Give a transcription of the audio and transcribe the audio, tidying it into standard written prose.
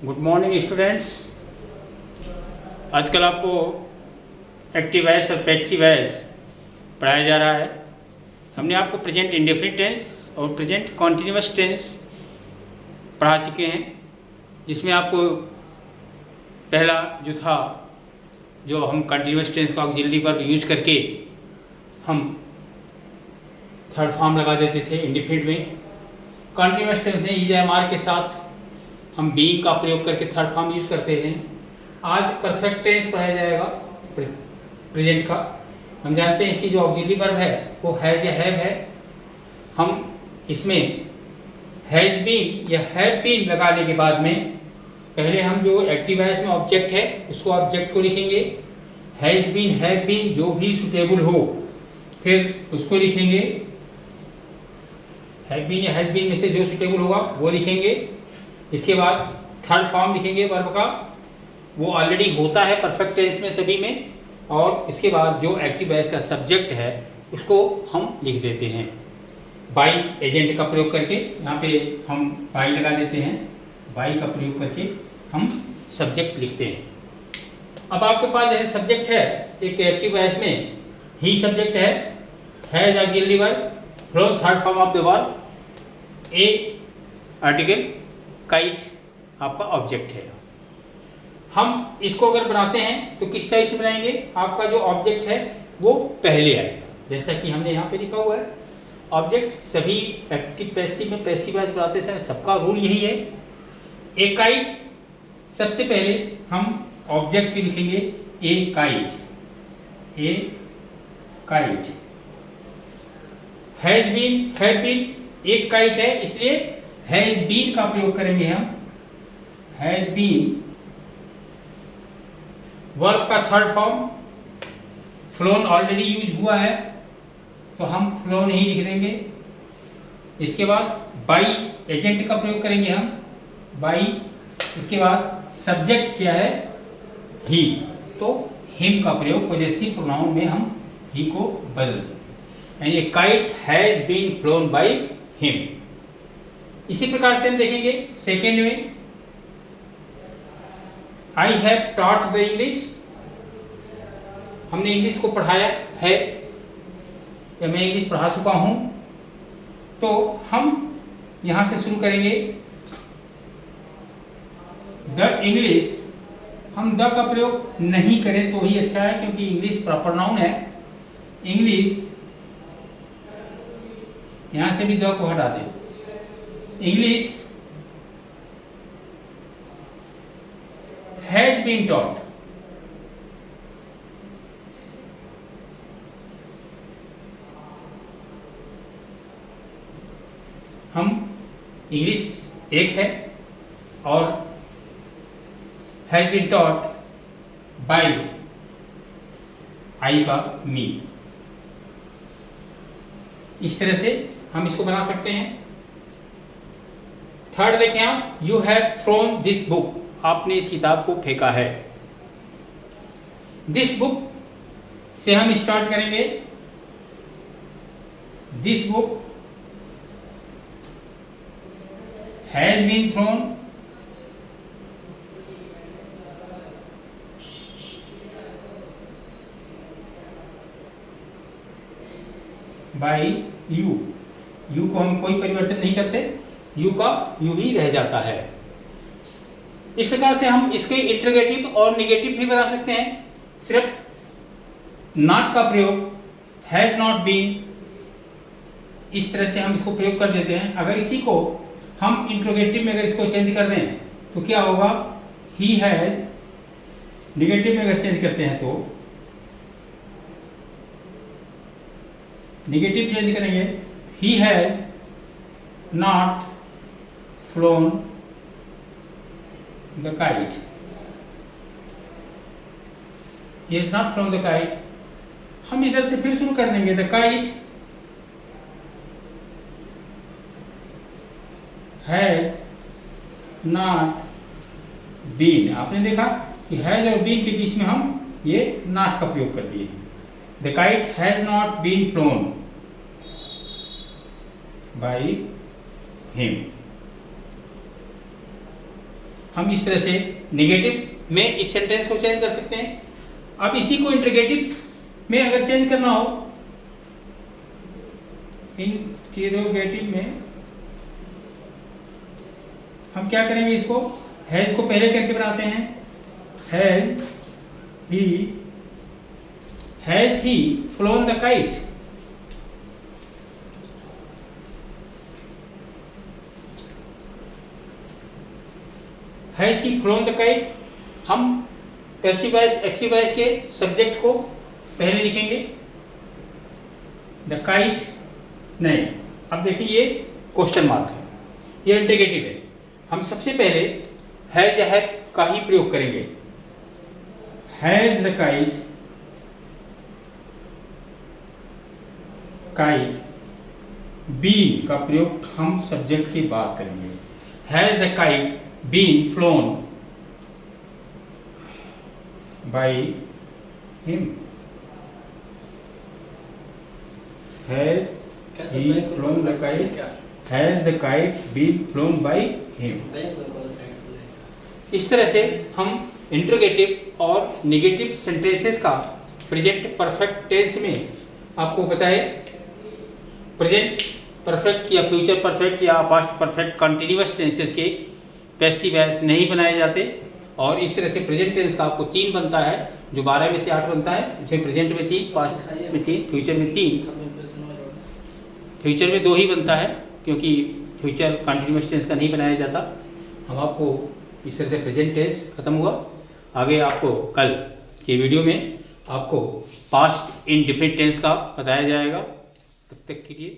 Good morning students. आजकल आपको active voice और पैसिव वॉइस पढ़ाया जा रहा है। हमने आपको प्रेजेंट इंडेफिनिट टेंस और प्रेजेंट कॉन्टिन्यूअस टेंस पढ़ा चुके हैं, जिसमें आपको पहला जो था, जो हम कंटिन्यूअस टेंस का ऑक्सिलरी वर्ब यूज करके हम थर्ड फॉर्म लगा देते थे इंडेफिनिट में। कंटिन्यूअस टेंस में इज एम आर के साथ हम बीइंग का प्रयोग करके थर्ड फॉर्म यूज करते हैं। आज परफेक्ट टेंस पढ़ाया जाएगा प्रेजेंट का। हम जानते हैं इसकी जो ऑक्सिलरी वर्ब है वो हैज या हैव है। हम इसमें हैज बीन या हैव बीन लगाने के बाद में पहले हम जो एक्टिव वॉइस में ऑब्जेक्ट है उसको ऑब्जेक्ट को लिखेंगे। हैज बीन, हैव बीन जो भी सुटेबल हो फिर उसको लिखेंगे। हैव बीन या हैज बीन में से जो सुटेबल होगा वो लिखेंगे। इसके बाद थर्ड फॉर्म लिखेंगे वर्ब का, वो ऑलरेडी होता है परफेक्ट टेंस में सभी में। और इसके बाद जो एक्टिव वॉइस का सब्जेक्ट है उसको हम लिख देते हैं बाई एजेंट का प्रयोग करके। यहाँ पे हम बाई लगा देते हैं, बाई का प्रयोग करके हम सब्जेक्ट लिखते हैं। अब आपके पास जैसे सब्जेक्ट है एक एक्टिव वॉइस में ही सब्जेक्ट है, has auxiliary verb, from third form of the verb, A article, kite आपका ऑब्जेक्ट है। हम इसको अगर बनाते हैं तो किस टाइप से बनाएंगे? आपका जो ऑब्जेक्ट है वो पहले आएगा, जैसा कि हमने यहाँ पे लिखा हुआ है। ऑब्जेक्ट सभी एक्टिव पैसिव में पैसिव वॉइस बनाते समय सबका रूल यही है। ए काइट सबसे पहले हम ऑब्जेक्ट की लिखेंगे a kite, a kite. Has been, have been एक काइट है इसलिए हैज बीन का प्रयोग करेंगे हम। हैज बीन वर्ब का third form, flown already use हुआ है तो हम फ्लोन ही लिख देंगे। इसके बाद बाई एजेंट का प्रयोग करेंगे हम, बाई। इसके बाद सब्जेक्ट क्या है? ही, तो हिम का प्रयोग पॉजेसिव प्रोनाउन में हम ही को बदल देंगे, यानी kite has been flown by him. इसी प्रकार से हम देखेंगे सेकेंड में, I have taught the English. हमने इंग्लिश को पढ़ाया है या मैं इंग्लिश पढ़ा चुका हूं, तो हम यहां से शुरू करेंगे। द इंग्लिश, हम द का प्रयोग नहीं करें तो ही अच्छा है, क्योंकि इंग्लिश प्रॉपर नाउन है। इंग्लिश, यहां से भी द को हटा दें। इंग्लिश हैज बीन टॉट, हम इंग्लिश एक है और हैज बीन टॉट बाय आई का मी। इस तरह से हम इसको बना सकते हैं। थर्ड देखें आप, you have thrown this book, आपने इस किताब को फेंका है। दिस बुक से हम स्टार्ट करेंगे। This book has been thrown by you. You को हम कोई परिवर्तन नहीं करते, यू का यू ही रह जाता है। इस प्रकार से हम इसके इंटरोगेटिव और नेगेटिव भी बना सकते हैं। सिर्फ नॉट का प्रयोग, हैज नॉट बीन, इस तरह से हम इसको प्रयोग कर देते हैं। अगर इसी को हम इंटरोगेटिव में अगर इसको चेंज कर दें तो क्या होगा? ही हैज, नेगेटिव में अगर चेंज करते हैं तो नेगेटिव चेंज करेंगे, he has not phloem the kite, he has not flown the kite। हम इधर से फिर शुरू कर देंगे, the kite has not been. आपने देखा कि हैज और बीन के बीच में हम ये नॉट का प्रयोग कर दिए हैं। The kite has not been flown by him. हम इस तरह से नेगेटिव में इस सेंटेंस को चेंज कर सकते हैं। अब इसी को इंटरोगेटिव में अगर चेंज करना हो, इंटरोगेटिव में हम क्या करेंगे, इसको हैज को पहले करके बनाते हैं। Has he phloem the kite. Has he phloem the kite, हम पैसिव वॉइस एक्टिव वॉइस के सब्जेक्ट को पहले लिखेंगे, द काइट नहीं। अब देखिए ये क्वेश्चन मार्क है, ये इंटरोगेटिव है। हम सबसे पहले हैज या हैव का ही प्रयोग करेंगे। Has the kite, kite been का प्रयोग हम सब्जेक्ट की बात करेंगे। Has the kite been flown by him. Has he flown the kite, has the kite been flown by him। इस तरह से हम इंटरोगेटिव और नेगेटिव सेंटेंसेस का प्रेजेंट परफेक्ट टेंस में आपको बताए। प्रेजेंट परफेक्ट या फ्यूचर परफेक्ट या पास्ट परफेक्ट कंटिन्यूअस टेंसेस के पैसिव वॉइस नहीं बनाए जाते। और इस तरह से प्रेजेंट टेंस का आपको 3 बनता है, जो 12 में से 8 बनता है। जिसमें प्रेजेंट में 3, पास्ट में 3, फ्यूचर में 3। फ्यूचर में 2 ही बनता है, क्योंकि फ्यूचर कंटिन्यूअस टेंस का नहीं बनाया जाता। हम आपको इस तरह से प्रेजेंट टेंस खत्म हुआ। आगे आपको कल के वीडियो में आपको पास्ट इंडिफिनिट टेंस का बताया जाएगा। तब तक के लिए